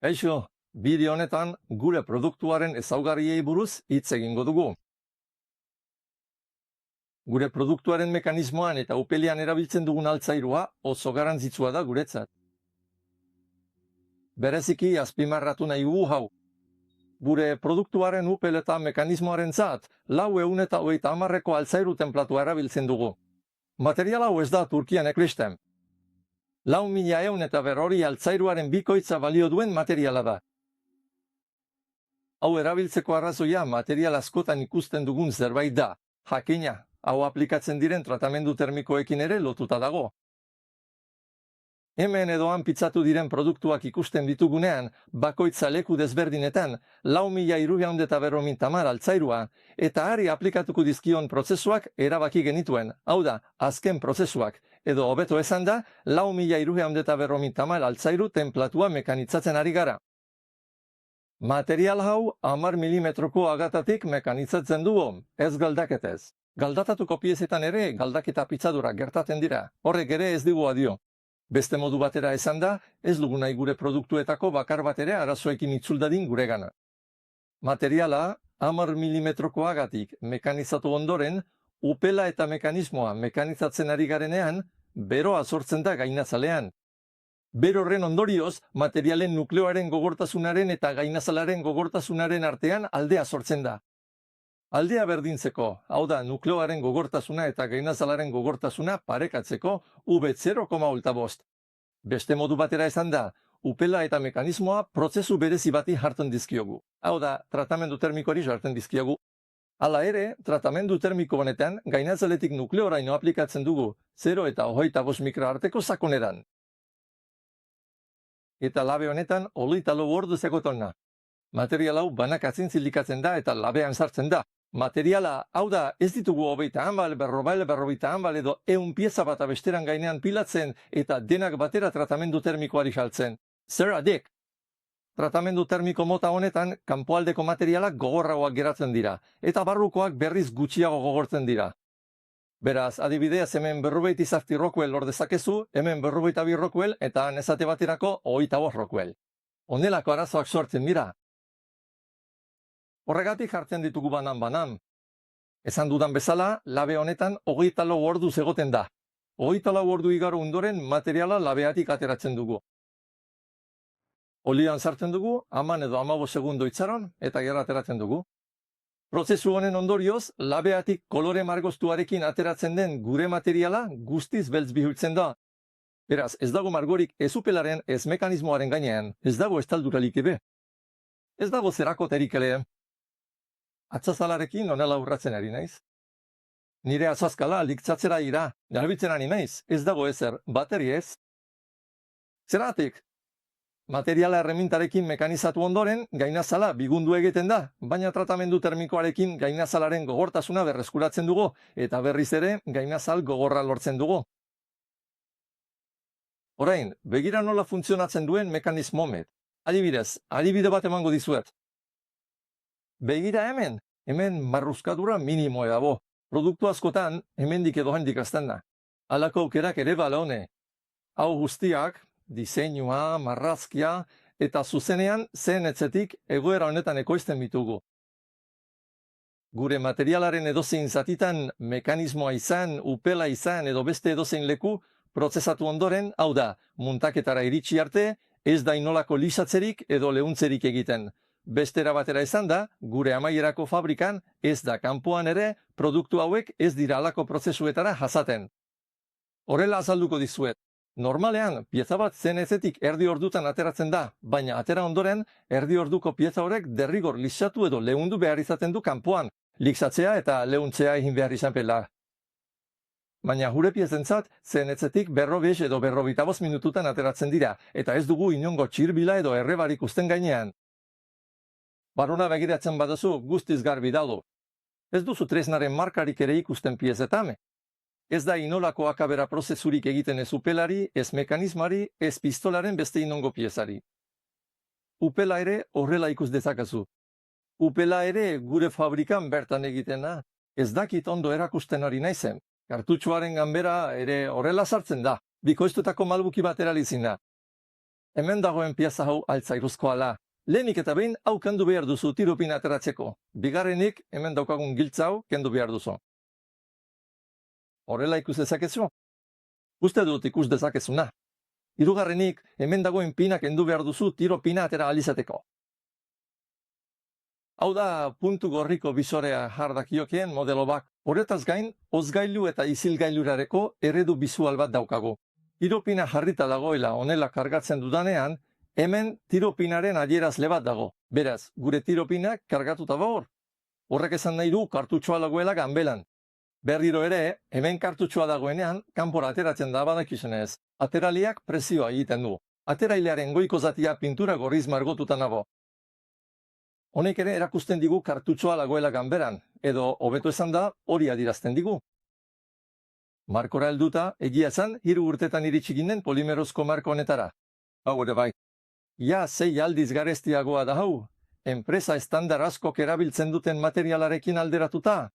Eixo, bideo honetan gure produktuaren ezaugarriei buruz hitz egingo dugu. Gure produktuaren mekanismoan eta upelean erabiltzen dugun altzairua oso garrantzitsua da guretzat. Bereziki azpimarratu nahi dugu hau. Gure produktuaren upel eta mekanismoarentzat 430 altzairu tenplatua erabiltzen dugu. Material hau ez da Turkian ekoizten. 4.150 altzairuaren bikoitza balio duen materiala da. Hau erabiltzeko arrazoia material askotan ikusten dugun zerbait da. Jakina, hau aplikatzen diren tratamendu termikoekin ere lotuta dago. Hemen edo han pitzatu diren produktuak ikusten ditugunean, bakoitza leku desberdinetan 4.350 altzairua eta hari aplikatuko dizkion prozesuak erabaki genituen. Hau da, azken prozesuak, edo hobeto esan da, 4.350 altzairu tenplatua mekanitzatzen ari gara. Material hau 10 milimetroko agatatik mekanitzatzen dugu, ez galdaketez. Galdatatuko piezetan ere galdaketa pitzadura gertatzen dira, horrek ere ez digu adio. Beste modu batera esan da, ez dugu nahi gure produktuetako bakar bat ere arazoekin itzuldadin guregana. Materiala 10 milimetroko agatik mekanizatu ondoren, upela eta mekanismoa mekanizatzen ari garenean, beroa sortzen da gainazalean. Bero horren ondorioz, materialen nukleoaren gogortasunaren eta gainazalaren gogortasunaren artean aldea sortzen da. Aldea berdintzeko, hau da nukleoaren gogortasuna eta gainazalaren gogortasuna parekatzeko V0,5. Beste modu batera esan da, upela eta mekanismoa prozesu berezi bati jartzen dizkiogu. Hau da, tratamendu termikoari jartzen dizkiogu. Hala ere, tratamendu termiko honetan gainazaletik nukleoraino aplikatzen dugu 0 eta 25 mikro arteko sakoneran. Eta labe honetan 24 ordu sekotona. Material hau banakatzen zilikatzen da eta labean sartzen da. Materiala, hau da, ez ditugu 30 berrogeita edo 100 pieza bat besteran gainean pilatzen eta denak batera tratamendu termikoari saltzen. Zer adik? Tratamendu termiko mota honetan, kanpoaldeko materialak gogorragoak geratzen dira, eta barrukoak berriz gutxiago gogortzen dira. Beraz, adibidez hemen 47 Rockwell lor dezakezu, hemen 42 Rockwell eta nezate baterako 25 Rockwell. Honelako arazoak sortzen dira. Horregatik jartzen ditugu banan. Esan dudan bezala, labe honetan 24 orduz egoten da. 24 ordu igaro ondoren materiala labeatik ateratzen dugu. Olian sartzen dugu, 10 edo 15 segundo itxaron eta gero ateratzen dugu. Prozesu honen ondorioz, labeatik kolore margoztuarekin ateratzen den gure materiala guztiz beltz bihurtzen da. Beraz, ez dago margorik ez upelaren ez mekanismoaren gainean, ez dago estalduralik ebe. Ez dago zerakoterik ere. Atzazalarekin onela urratzen ari naiz. Nire atzazkala liktzatzera ira, garbitzen ari naiz, ez dago ezer, bateri ez. Zeratik? Materiala erremintarekin mekanizatu ondoren, gainazala bigundu egiten da, baina tratamendu termikoarekin gainazalaren gogortasuna berreskuratzen dugu, eta berriz ere gainazal gogorra lortzen dugu. Orain, begira nola funtzionatzen duen mekanismomet. Adibidez, adibide bat emango dizuet. Begira hemen marruzkadura minimoa dago. Produktu askotan, hemendik edo handik azten da. Halako aukerak ere balone. Hau guztiak, diseinua, marrazkia, eta zuzenean zen etzetik egoera honetan ekoizten bitugu. Gure materialaren edozein zatitan mekanismoa izan, upela izan edo beste edozein leku, prozesatu ondoren, hau da, muntaketara iritsi arte, ez da inolako lisatzerik edo leuntzerik egiten. Bestera batera esan da, gure amaierako fabrikan ez da kanpoan ere produktu hauek ez dira halako prozesuetara jasaten. Horrela azalduko dizuet. Normalean, pieza bat zen ezetik erdi ordutan ateratzen da, baina atera ondoren, erdi orduko pieza horrek derrigor lisatu edo leundu behar izaten du kanpoan, liksatzea eta leuntzea egin behar izan pela. Baina gure piezentzat, zen etzetik 40 edo 45 minututan ateratzen dira, eta ez dugu inongo txirbila edo errebarik usten gainean. Barruna begiratzen baduzu guztiz garbi dago. Ez duzu tresnaren markarik ere ikusten piezetame. Ez da inolako akabera prozesurik egiten ez upelari, ez mekanismari, ez pistolaren beste inongo piezari. Upela ere horrela ikus dezakazu. Upela ere gure fabrikan bertan egitena. Ez dakit ondo erakusten ari naizen. Kartutxoaren ganbera ere horrela sartzen da. Bikoiztutako malbuki bat eralizina. Hemen dagoen pieza hau altzairuzkoa da. Lehenik eta behin hau kendu behar duzu tiropina ateratzeko. Bigarrenik hemen daukagun giltza hau kendu behar duzu. Horrela ikus dezakezu? Uste dut ikus dezakezuna. Hirugarrenik hemen dagoen pina kendu behar duzu tiropina atera ahal izateko. Hau da puntu gorriko bisorea jardakiokien modelo bak. Horretaz gain, hozgailu eta isilgailurareko eredu bisual bat daukagu. Tiropina jarrita dagoela honela kargatzen dudanean, hemen tiropinaren adierazle bat dago. Beraz, gure tiropinak kargatuta hor. Horrek esan nahi du kartutxoa dagoela ganbelan. Berriro ere, hemen kartutxoa dagoenean, kanpora ateratzen da badakizunez. Ateraliak presioa egiten du. Aterailearen goiko zatia pintura gorriz margotuta nago. Honek ere erakusten digu kartutxoa dagoela ganberan, edo hobeto esan da hori adirazten digu. Markora helduta, egia esan, 3 urtetan iritsi ginen polimerozko marko honetara. Hau ere bai. Ja, 6 aldiz garestiagoa da hau. Enpresa estandar askok erabiltzen duten materialarekin alderatuta.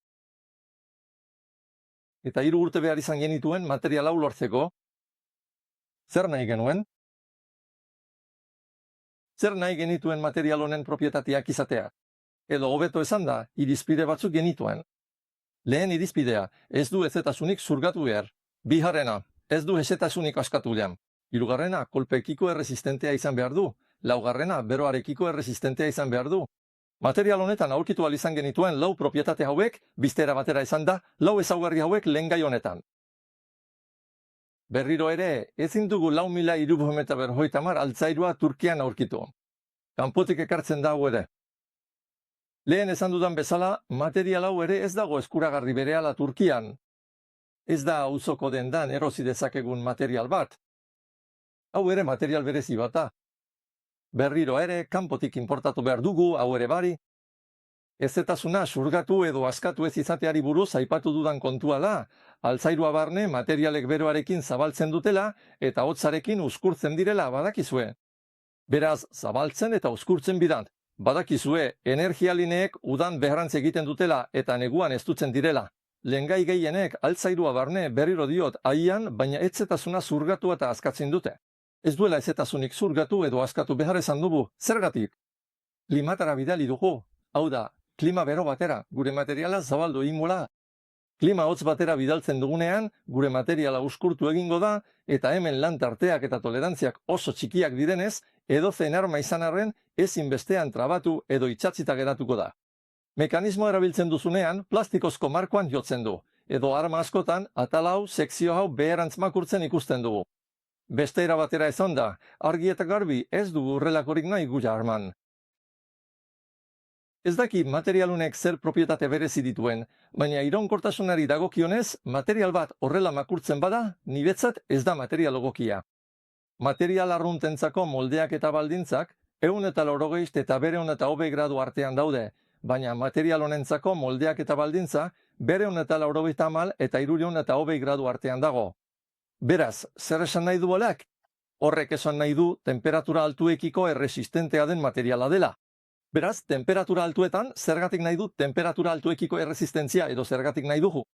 Eta 3 urte behar izan genituen material hau lortzeko. Zer nahi genuen? Zer nahi genituen material honen propietateak izatea? Edo hobeto esan da, irizpide batzuk genituen. Lehen irizpidea, ez du ezetasunik zurgatu behar. Bigarrena, ez du ezetasunik askatu behar. Hirugarrena, kolpekiko erresistentea izan behar du. Laugarrena, beroarekiko erresistentea izan behar du. Material honetan aurkitu ahal izan genituen 4 propietate hauek, biztera batera izan da, 4 ezaugarri hauek lehengai honetan. Berriro ere, ezin dugu 4.350 altzairua Turkian aurkitu. Kanpotik ekartzen da hau ere. Lehen esan dudan bezala, material hau ere ez dago eskuragarri berehala Turkian. Ez da auzoko dendan erosi dezakegun material bat. Hau ere material berezi bat da. Berriro ere, kanpotik inportatu behar dugu, hau ere bari. Ezetasuna surgatu edo askatu ez izateari buruz aipatu dudan kontua da, altzairua barne materialek beroarekin zabaltzen dutela eta hotzarekin uzkurtzen direla badakizue. Beraz, zabaltzen eta uzkurtzen bidan. Badakizue, energialineek udan beharantz egiten dutela eta neguan ez dutzen direla. Lehengai gehienek altzairua barne berriro diot aian, baina etzetasuna zurgatu eta askatzen dute. Ez duela ezetasunik zurgatu edo askatu behar esan dugu, zergatik? Klimatara bidali dugu, hau da, klima bero batera, gure materiala zabaldu egingola. Klima hotz batera bidaltzen dugunean, gure materiala uskurtu egingo da, eta hemen lan tarteak eta tolerantziak oso txikiak direnez, edozein arma izan arren, ezin bestean trabatu edo itxatzita geratuko da. Mekanismo erabiltzen duzunean, plastikozko markoan jotzen du, edo arma askotan, atal hau, sekzio hau beherantz makurtzen ikusten dugu. Beste era batera esan da, argi eta garbi ez dugu horrelakorik nahi gure arman. Ez daki materialunek zer propietate berezi dituen, baina iraunkortasunari dagokionez, material bat horrela makurtzen bada, niretzat ez da material egokia. Material arruntentzako moldeak eta baldintzak, 180 eta 209 gradu artean daude, baina material honentzako moldeak eta baldintza 280 eta 320 gradu artean dago. Beraz, zer esan nahi du holak? Horrek esan nahi du temperatura altuekiko erresistentea den materiala dela. Beraz, temperatura altuetan, zergatik nahi du temperatura altuekiko erresistentzia edo zergatik nahi dugu.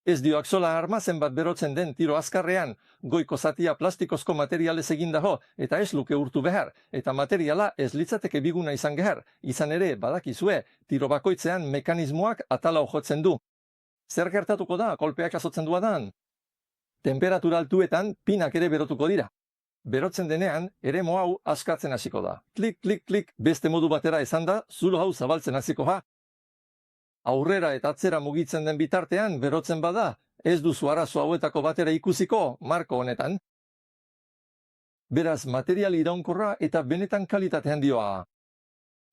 Ez dio aksola armazen bat berotzen den tiro azkarrean, goiko zatia plastikozko materialez egin dago, eta ez luke urtu behar, eta materiala ez litzateke biguna izan gehar, izan ere, badakizue, tiro bakoitzean mekanismoak atala jotzen du. Zer gertatuko da, kolpeak jasotzen duadan? Temperatura altuetan pinak ere berotuko dira. Berotzen denean, eremu hau askatzen hasiko da. Klik, klik, klik, beste modu batera esan da, zulo hau zabaltzen hasiko ha. Aurrera eta atzera mugitzen den bitartean, berotzen bada, ez duzu arazo hauetako batera ikusiko, marko honetan. Beraz, material iraunkorra eta benetan kalitate handioa.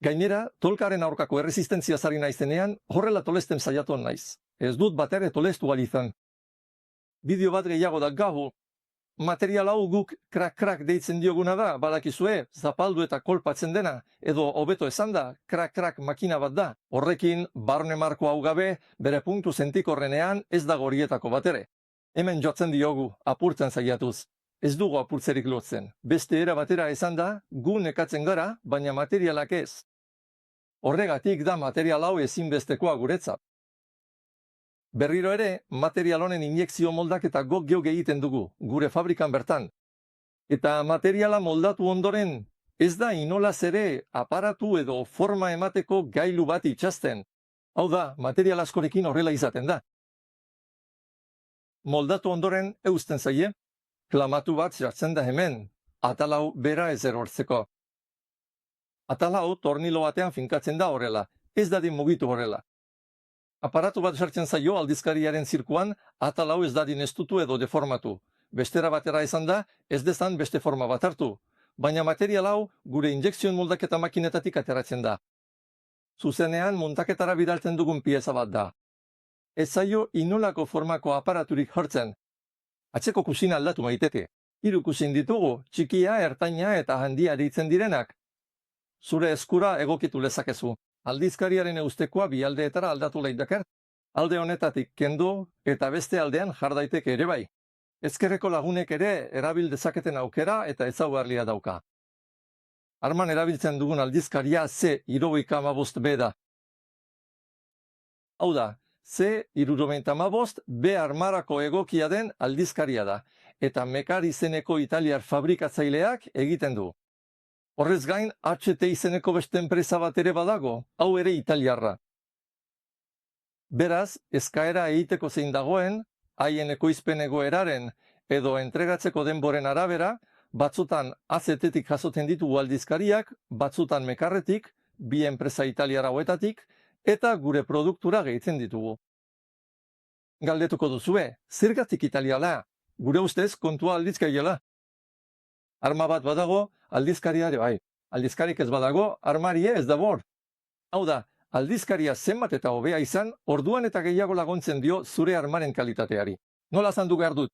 Gainera, tolkaren aurkako erresistentzia zari naizenean, horrela tolesten saiatu naiz. Ez dut batere tolestu alizan. Bideo bat gehiago da gahu. Material hau guk krak-krak deitzen dioguna da, badakizue, zapaldu eta kolpatzen dena, edo hobeto esan da, krak-krak makina bat da. Horrekin, barne marko hau gabe, bere puntu sentikorrenean ez da horietako batere. Hemen jotzen diogu, apurtzen saiatuz. Ez dugu apurtzerik lotzen. Beste era batera esan da, gu nekatzen gara, baina materialak ez. Horregatik da material hau ezinbestekoa guretzat. Berriro ere, material honen injekzio moldak eta gok geuk egiten dugu, gure fabrikan bertan. Eta materiala moldatu ondoren, ez da inolaz ere aparatu edo forma emateko gailu bat itxasten. Hau da, material askorekin horrela izaten da. Moldatu ondoren eusten zaie, klamatu bat jartzen da hemen, atalau bera ez erortzeko. Atalau tornilo batean finkatzen da horrela, ez dadin mugitu horrela. Aparatu bat sartzen zaio aldizkariaren zirkuan, atalau ez dadin estutu edo deformatu. Bestera batera izan da, ez dezan beste forma bat hartu. Baina material hau gure injekzion moldaketa makinetatik ateratzen da. Zuzenean muntaketara bidaltzen dugun pieza bat da. Ez zaio inolako formako aparaturik jartzen. Atzeko kusina aldatu maiteke. 3 kusin ditugu, txikia, ertaina eta handia deitzen direnak. Zure eskura egokitu lezakezu. Aldizkariaren eustekoa bi aldeetara aldatu lehidaker. Alde honetatik kendu eta beste aldean jar daiteke ere bai. Ezkerreko lagunek ere erabil dezaketen aukera eta ezaugarria dauka. Arman erabiltzen dugun aldizkaria C75B da. Hau da, C75 B armarako egokia den aldizkaria da, eta Mekar izeneko italiar fabrikatzaileak egiten du. Horrez gain, HT izeneko beste enpresa bat ere badago, hau ere italiarra. Beraz, eskaera egiteko zein dagoen, haien ekoizpen egoeraren edo entregatzeko denboren arabera, batzutan AZT-tik jasotzen ditugu aldizkariak, batzutan Mekarretik, bi enpresa italiara hauetatik, eta gure produktura gehitzen ditugu. Galdetuko duzue, zergatik italiala? Gure ustez kontua aldizkariela. Arma bat badago, aldizkariare bai. Aldizkarik ez badago, armarie ez da bor. Hau da, aldizkaria zenbat eta hobea izan, orduan eta gehiago laguntzen dio zure armaren kalitateari. Nola zandu behar dut?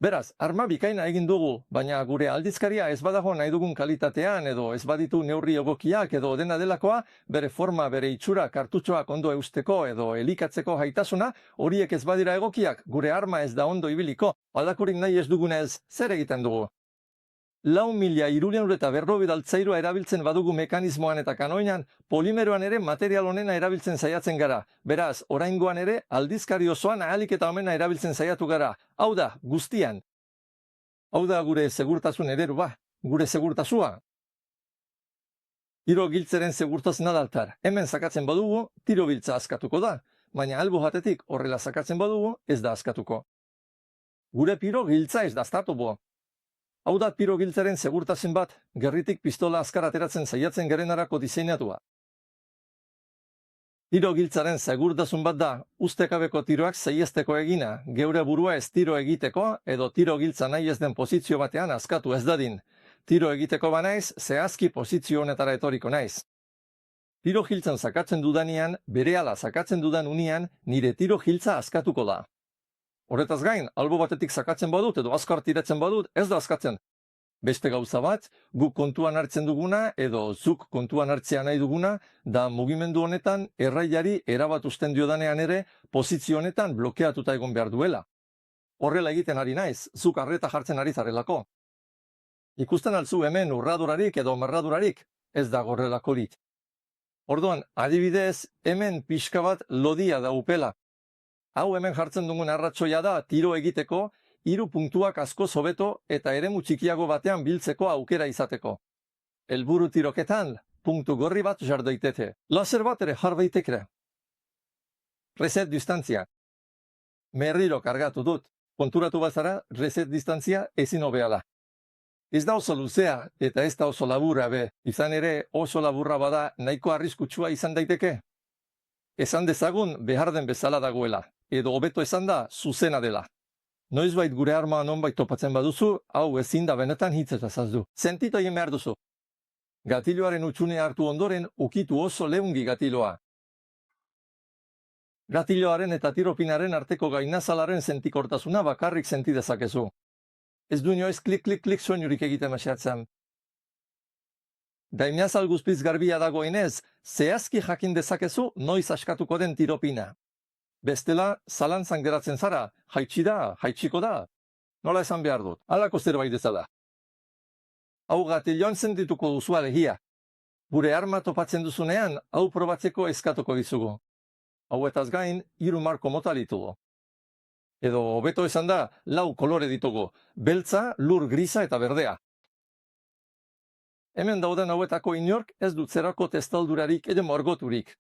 Beraz, arma bikaina egin dugu, baina gure aldizkaria ez badago nahi dugun kalitatean edo ez baditu neurri egokiak edo dena delakoa, bere forma, bere itxura, kartutxoak ondo eusteko edo elikatzeko haitasuna, horiek ez badira egokiak, gure arma ez da ondo ibiliko, aldakurik nahi ez dugunez, zer egiten dugu? 4.350 altzairua erabiltzen badugu mekanismoan eta kanoinan, polimeroan ere material honena erabiltzen saiatzen gara. Beraz, oraingoan ere aldizkari osoan ahalik eta homena erabiltzen saiatu gara. Hau da, guztian. Hau da gure segurtasun eredua, gure segurtasua. Tiro giltzaren segurtasun adaltar. Hemen sakatzen badugu, tiro giltza askatuko da. Baina albo jatetik horrela sakatzen badugu, ez da askatuko. Gure piro giltza ez da aztatu bo. Hau da piro giltzaren segurtasun bat, gerritik pistola azkar ateratzen saiatzen garenarako diseinatua. Tiro giltzaren segurtasun bat da, ustekabeko tiroak saiesteko egina, geure burua ez tiro egiteko edo tiro giltza nahi ez den pozizio batean askatu ez dadin. Tiro egiteko banaiz, zehazki pozizio honetara etoriko naiz. Tiro giltzan sakatzen dudanean, berehala sakatzen dudan unian, nire tiro giltza askatuko da. Horretaz gain, albo batetik sakatzen badut edo azkar tiratzen badut, ez da askatzen. Beste gauza bat, guk kontuan hartzen duguna edo zuk kontuan hartzea nahi duguna, da mugimendu honetan erraiari erabat usten diodanean ere pozizio honetan blokeatuta egon behar duela. Horrela egiten ari naiz, zuk arreta jartzen ari zarelako. Ikusten altzu hemen urradurarik edo marradurarik, ez da horrelakorik. Orduan, adibidez, hemen pixka bat lodia da upela. Hau hemen jartzen dugun arratsoia da tiro egiteko, 3 puntuak asko hobeto eta eremu txikiago batean biltzeko aukera izateko. Helburu tiroketan, puntu gorri bat jar daiteke. Laser bat ere jar daiteke. Reset distantzia. Merriro kargatu dut. Konturatu bazara, reset distantzia ezin hobea da. Ez da oso luzea eta ez da oso laburra be. Izan ere oso laburra bada nahiko arriskutsua izan daiteke. Esan dezagun behar den bezala dagoela. Edo hobeto esan da, zuzena dela. Noizbait gure arma nonbait topatzen baduzu, hau ezin da benetan hitzetaz azdu. Sentitu egin behar duzu. Gatiloaren utxunea hartu ondoren, ukitu oso leungi gatiloa. Gatiloaren eta tiropinaren arteko gainazalaren sentikortasuna bakarrik senti dezakezu. Ez du inoiz klik-klik-klik soinurik egiten meseatzen. Gainazal guzpiz garbia dagoenez, zehazki jakin dezakezu noiz askatuko den tiropina. Bestela, zalantzan geratzen zara, jaitsi da, jaitsiko da. Nola esan behar dut, halako zerbait bezala. Hau gatiloan sentituko duzu alegia. Gure arma topatzen duzunean, hau probatzeko eskatuko dizugu. Hauetaz gain, 3 marko mota ditugu. Edo hobeto esan da, 4 kolore ditugu, beltza, lur grisa eta berdea. Hemen dauden hauetako inork ez dut zerako testaldurarik edo margoturik.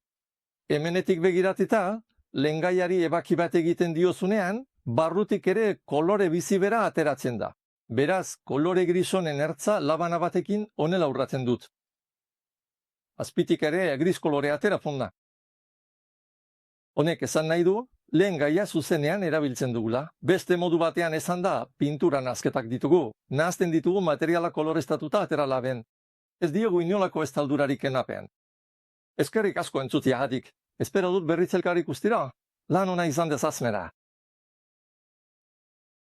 Hemenetik begiratita, lehengaiari ebaki bat egiten diozunean, barrutik ere kolore bizibera ateratzen da. Beraz, kolore grisonen ertza labana batekin honela urratzen dut. Azpitik ere gris kolore atera fonda. Honek esan nahi du, lehengaia zuzenean erabiltzen dugula. Beste modu batean esan da, pintura nazketak ditugu. Nahazten ditugu materiala koloreztatuta atera laben. Ez diogu inolako estaldurarik enapean. Eskerrik asko entzutia hadik. Espero dut berriz elkar ikustira. Lan ona izan dezazmera.